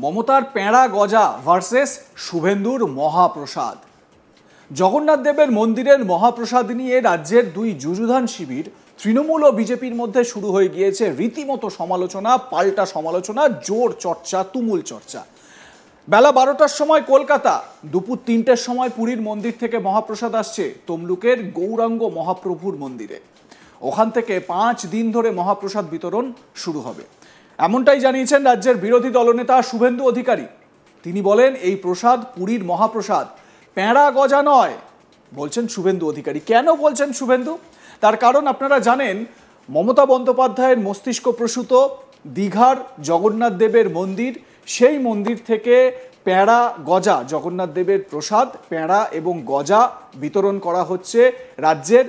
মমতার পেঁড়া গজা ভার্সেস শুভেন্দুর মহাপ্রসাদ। জগন্নাথ দেবের মন্দিরের মহাপ্রসাদ নিয়ে রাজ্যের দুই যুযুধান শিবির তৃণমূল ও বিজেপির মধ্যে শুরু হয়ে গিয়েছে রীতিমতো সমালোচনা, পাল্টা সমালোচনা, জোর চর্চা, তুমুল চর্চা। বেলা 12টার সময় কলকাতা, দুপুর 3টের সময় পুরীর মন্দির থেকে মহাপ্রসাদ আসছে তমলুকের গৌরাঙ্গ মহাপ্রভুর মন্দিরে। ওখান থেকে 5 দিন ধরে মহাপ্রসাদ বিতরণ শুরু হবে, এমনটাই জানিয়েছেন রাজ্যের বিরোধী দলনেতা শুভেন্দু অধিকারী। তিনি বলেন, এই প্রসাদ পুরীর মহাপ্রসাদ, পেঁড়া গজা নয়, বলছেন শুভেন্দু অধিকারী। কেন বলছেন শুভেন্দু? তার কারণ আপনারা জানেন, মমতা বন্দ্যোপাধ্যায়ের মস্তিষ্ক প্রসূত দীঘার জগন্নাথ দেবের মন্দির, সেই মন্দির থেকে পেঁড়া গজা, জগন্নাথ দেবের প্রসাদ পেঁড়া এবং গজা বিতরণ করা হচ্ছে। রাজ্যের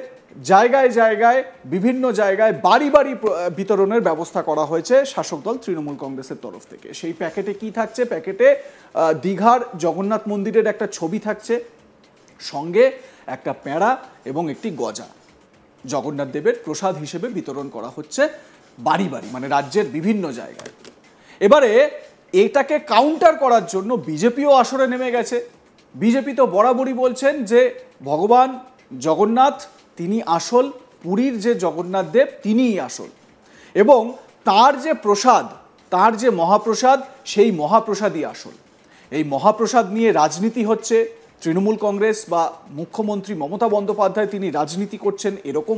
জায়গায় জায়গায়, বিভিন্ন জায়গায় বাড়ি বাড়ি বিতরণের ব্যবস্থা করা হয়েছে শাসক দল তৃণমূল কংগ্রেসের তরফ থেকে। সেই প্যাকেটে কি থাকছে? প্যাকেটে দীঘার জগন্নাথ মন্দিরের একটা ছবি থাকছে, সঙ্গে একটা পেঁড়া এবং একটি গজা জগন্নাথ দেবের প্রসাদ হিসেবে বিতরণ করা হচ্ছে বাড়ি বাড়ি, মানে রাজ্যের বিভিন্ন জায়গায়। এবারে এটাকে কাউন্টার করার জন্য বিজেপিও আসরে নেমে গেছে। বিজেপি তো বরাবরই বলছেন যে ভগবান জগন্নাথ তিনি আসল, পুরীর যে জগন্নাথ দেব তিনিই আসল, এবং তার যে প্রসাদ, তার যে মহাপ্রসাদ, সেই মহাপ্রসাদই আসল। এই মহাপ্রসাদ নিয়ে রাজনীতি হচ্ছে। তৃণমূল কংগ্রেস বা মুখ্যমন্ত্রী মমতা বন্দ্যোপাধ্যায় তিনি রাজনীতি করছেন, এরকম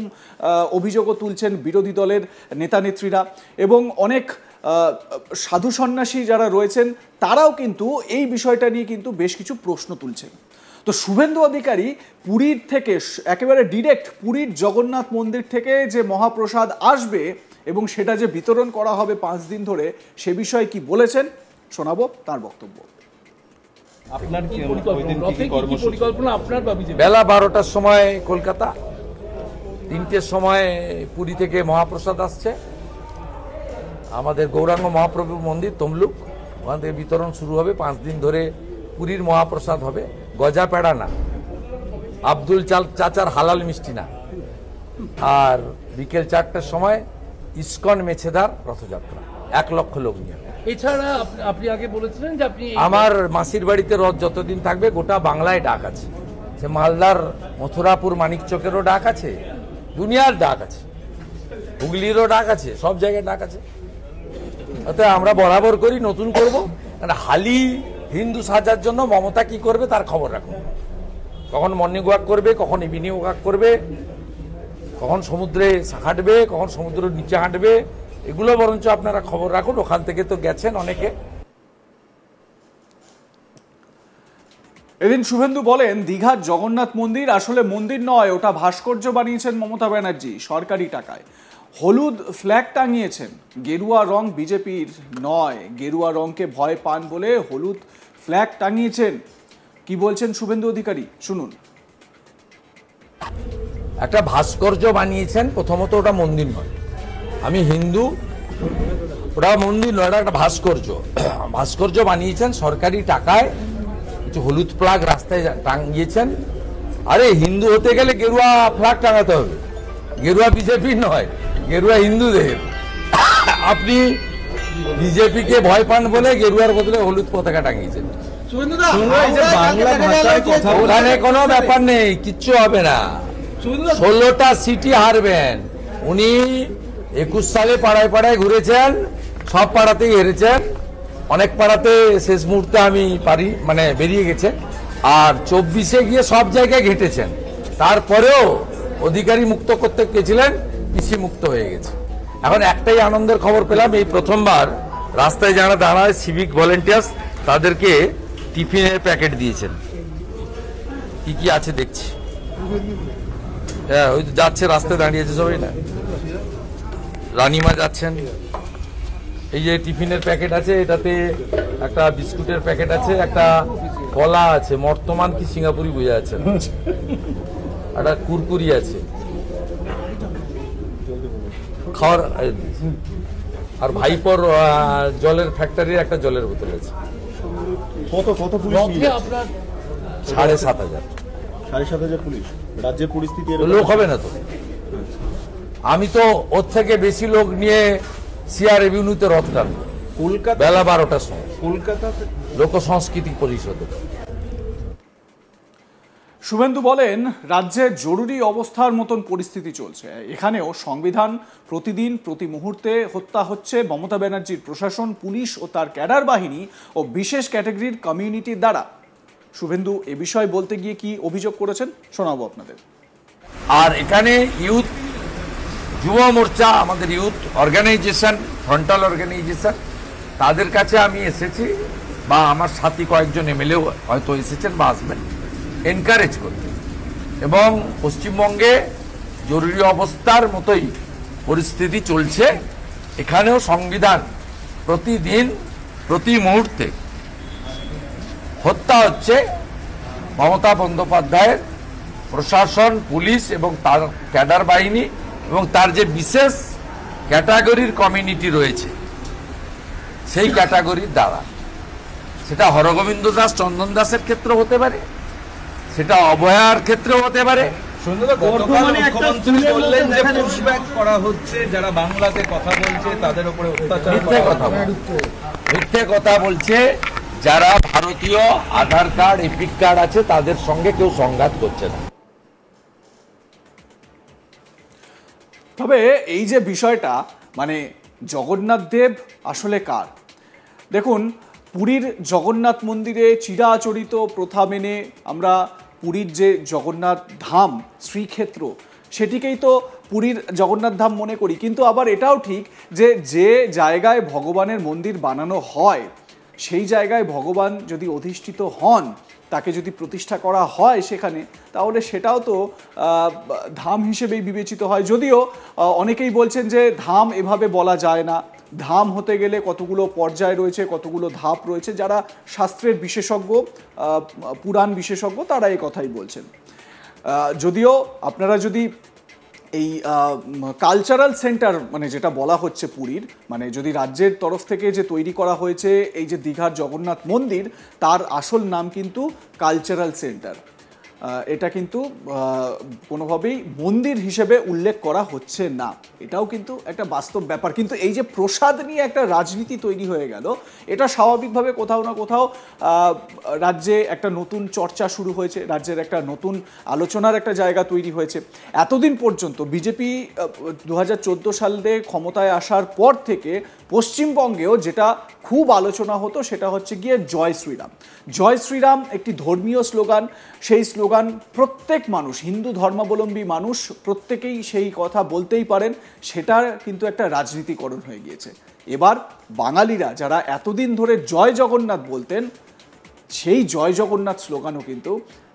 অভিযোগও তুলছেন বিরোধী দলের নেতানেত্রীরা, এবং অনেক সাধু সন্ন্যাসী যারা রয়েছেন তারাও কিন্তু এই বিষয়টা নিয়ে কিন্তু বেশ কিছু প্রশ্ন তুলছেন। তো শুভেন্দু অধিকারী পুরীর থেকে একেবারে ডিরেক্ট পুরীর জগন্নাথ মন্দির থেকে যে মহাপ্রসাদ আসবে এবং সেটা যে বিতরণ করা হবে 5 দিন ধরে, সে বিষয়ে কি বলেছেন শোনাবো তার বক্তব্য। আপনার কি পরিকল্পনা? আপনার বেলা 12টার সময় কলকাতা, 3টের সময় পুরী থেকে মহাপ্রসাদ আসছে আমাদের গৌরাঙ্গ মহাপ্রভু মন্দির তমলুক, ওখান থেকে বিতরণ শুরু হবে। 5 দিন ধরে পুরীর মহাপ্রসাদ হবে, গজা পেড়া না, আব্দুল চাচার হালাল মিষ্টি না। আর বিকেল 4টার সময় ইস্কন মেছেদার রথযাত্রা, 1 লক্ষ লোক নিয়ে। এছাড়া আপনি আগে বলেছিলেন যে আপনি আমার মাসির বাড়িতে রথ যতদিন থাকবে গোটা বাংলায় ডাক আছে, সে মালদার মথুরাপুর মানিকচকেরও ডাক আছে, দুনিয়ার ডাক আছে, হুগলিরও ডাক আছে, সব জায়গায় ডাক আছে। অতএব আমরা বরাবর করি, নতুন করব। কারণ হালি হিন্দু সাজার জন্য মমতা কি করবে তার খবর রাখুন। কখন মর্নিং ওয়াক করবে, কখন ইভিনিং ওয়াক করবে, কখন সমুদ্রে হাঁটবে, কখন সমুদ্রের নিচে হাঁটবে, এগুলো বরঞ্চ আপনারা খবর রাখুন। ওখান থেকে তো গেছেন অনেকে। এদিন শুভেন্দু বলেন, দীঘার জগন্নাথ মন্দির আসলে মন্দির নয়, ওটা ভাস্কর্য বানিয়েছেন মমতা ব্যানার্জি সরকারি টাকায়। হলুদ ফ্ল্যাগ টাঙিয়েছেন, গেরুয়া রং বিজেপির নয়, গেরুয়া রংকে ভয় পান বলে হলুদ ফ্ল্যাগ টাঙিয়েছেন। কি বলছেন শুভেন্দু অধিকারী, শুনুন। একটা ভাস্কর্য বানিয়েছেন, প্রথমত ওটা মন্দির নয়, আমি হিন্দু, ওটা মন্দির নয়, একটা ভাস্কর্য। ভাস্কর্য বানিয়েছেন সরকারি টাকায়, কিছু হলুদ ফ্ল্যাগ রাস্তায় টাঙিয়েছেন। আরে হিন্দু হতে গেলে গেরুয়া ফ্ল্যাগ টাঙাতে হবে, গেরুয়া বিজেপির নয়, গেরুয়া হিন্দুদের। আপনি বিজেপিকে ভয় পান বলে গেরুয়ার বদলে হলুদ পতাকা টাঙিয়েছেন। ওখানে কোনো ব্যাপার নেই, কিচ্ছু হবে না। 16টা সিটি হারবেন। উনি 21 সালে পাড়ায় পাড়ায় ঘুরেছেন, সব পাড়াতেই হেরেছেন, অনেক পাড়াতে শেষ মুহূর্তে আমি বেরিয়ে গেছে। আর 24-এ গিয়ে সব জায়গায় ঘেটেছেন, তারপরেও অধিকারী মুক্ত করতে গেছিলেন, পিসি মুক্ত হয়ে গেছে। এখন একটাই আনন্দের খবর পেলাম, এই প্রথমবার রাস্তায় যারা দাঁড়ায় সিভিক ভলেন্টিয়ার্স, তাদেরকে টিফিনের প্যাকেট দিয়েছেন। কি কি আছে দেখছি, হ্যাঁ ওই তো যাচ্ছে, রাস্তায় দাঁড়িয়েছে সবাই, না রানীমা যাচ্ছেন। এই যে টিফিনের প্যাকেট আছে, এটাতে একটা বিস্কুটের প্যাকেট আছে, একটা কলা আছে, বর্তমান কি সিঙ্গাপুরি বোঝা যাচ্ছে, একটা কুরকুরি আছে, খাওয়ার। আর ভাইপর জলের ফ্যাক্টরির একটা জলের বোতল আছে। কত পুলিশ? আপনার 7,500। 7,500 পুলিশ। রাজ্যের পরিস্থিতি লোক হবে না তো। আমি তো ওর থেকে বেশি লোক নিয়ে সিআর এভিনিউতে রথ টানবো। কলকাতা বেলা 12টার সময় কলকাতাতে লোক সংস্কৃতি পরিষদে। শুভেন্দু বলেন, রাজ্যে জরুরি অবস্থার মতন পরিস্থিতি চলছে, এখানেও সংবিধান প্রতিদিন প্রতি মুহূর্তে হত্যা হচ্ছে মমতা ব্যানার্জির প্রশাসন, পুলিশ ও তার ক্যাডার বাহিনী ও বিশেষ ক্যাটাগরির কমিউনিটির দ্বারা। শুভেন্দু এ বিষয়ে বলতে গিয়ে কি অভিযোগ করেছেন শোনাবো আপনাদের। আর এখানে ইউথ যুব মোর্চা, আমাদের ইউথ অর্গানাইজেশন, ফ্রন্টাল অর্গানাইজেশন, তাদের কাছে আমি এসেছি, বা আমার সাথী কয়েকজন এমএলএ হয়তো এসেছেন বা আসবেন, এনকারেজ করতে। এবং পশ্চিমবঙ্গে জরুরি অবস্থার মতোই পরিস্থিতি চলছে, এখানেও সংবিধান প্রতিদিন প্রতি মুহূর্তে হত্যা হচ্ছে মমতা বন্দ্যোপাধ্যায়ের প্রশাসন, পুলিশ এবং তার ক্যাডার বাহিনী এবং তার যে বিশেষ ক্যাটাগরির কমিউনিটি রয়েছে সেই ক্যাটাগরির দ্বারা। সেটা হরগোবিন্দ দাস, চন্দন দাসের ক্ষেত্রে হতে পারে, সেটা অভয়ার ক্ষেত্রেও হতে পারে। বর্তমানে একটা বললেন যে পুশব্যাক করা হচ্ছে, যারা বাংলাতে কথা বলছে তাদের উপরে অত্যাচার মিথ্যে কথা বলছে। যারা ভারতীয় আধার কার্ড, এপিক কার্ড আছে তাদের সঙ্গে কেউ সংঘাত করছে না। তবে এই যে বিষয়টা, মানে জগন্নাথ দেব আসলে কার? দেখুন, পুরীর জগন্নাথ মন্দিরে চিরাচরিত প্রথা মেনে আমরা পুরীর যে জগন্নাথ ধাম, শ্রীক্ষেত্র, সেটিকেই তো পুরীর জগন্নাথ ধাম মনে করি। কিন্তু আবার এটাও ঠিক যে যে জায়গায় ভগবানের মন্দির বানানো হয় সেই জায়গায় ভগবান যদি অধিষ্ঠিত হন, তাকে যদি প্রতিষ্ঠা করা হয় সেখানে, তাহলে সেটাও তো ধাম হিসেবেই বিবেচিত হয়। যদিও অনেকেই বলছেন যে ধাম এভাবে বলা যায় না, ধাম হতে গেলে কতগুলো পর্যায় রয়েছে, কতগুলো ধাপ রয়েছে। যারা শাস্ত্রের বিশেষজ্ঞ, পুরাণ বিশেষজ্ঞ, তারা এই কথাই বলছেন। যদিও আপনারা যদি এই কালচারাল সেন্টার, মানে যেটা বলা হচ্ছে পুরীর, মানে যদি রাজ্যের তরফ থেকে যে তৈরি করা হয়েছে এই যে দীঘার জগন্নাথ মন্দির, তার আসল নাম কিন্তু কালচারাল সেন্টার। এটা কিন্তু কোনোভাবেই মন্দির হিসেবে উল্লেখ করা হচ্ছে না, এটাও কিন্তু একটা বাস্তব ব্যাপার। কিন্তু এই যে প্রসাদ নিয়ে একটা রাজনীতি তৈরি হয়ে গেল, এটা স্বাভাবিকভাবে কোথাও না কোথাও রাজ্যে একটা নতুন চর্চা শুরু হয়েছে, রাজ্যের একটা নতুন আলোচনার একটা জায়গা তৈরি হয়েছে। এতদিন পর্যন্ত বিজেপি 2014 সালে ক্ষমতায় আসার পর থেকে পশ্চিমবঙ্গেও যেটা খুব আলোচনা হতো সেটা হচ্ছে গিয়ে জয় শ্রীরাম। জয় শ্রীরাম একটি ধর্মীয় স্লোগান, সেই স্লোগান প্রত্যেক মানুষ, হিন্দু ধর্মাবলম্বী মানুষ প্রত্যেকেই সেই কথা বলতেই পারেন। সেটা কিন্তু একটা রাজনীতিকরণ হয়ে গিয়েছে। এবার বাঙালিরা যারা এতদিন ধরে জয় জগন্নাথ বলতেন, সেই জয় জগন্নাথ স্লোগানও কিন্তু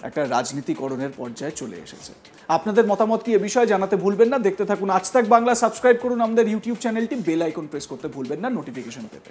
একটা রাজনীতিকরণের পর্যায়ে চলে এসেছে। আপনাদের মতামত কি এ বিষয়ে জানাতে ভুলবেন না। দেখতে থাকুন আজ তাক বাংলা, সাবস্ক্রাইব করুন আমাদের ইউটিউব চ্যানেলটি, বেল আইকন প্রেস করতে ভুলবেন না নোটিফিকেশন পেতে।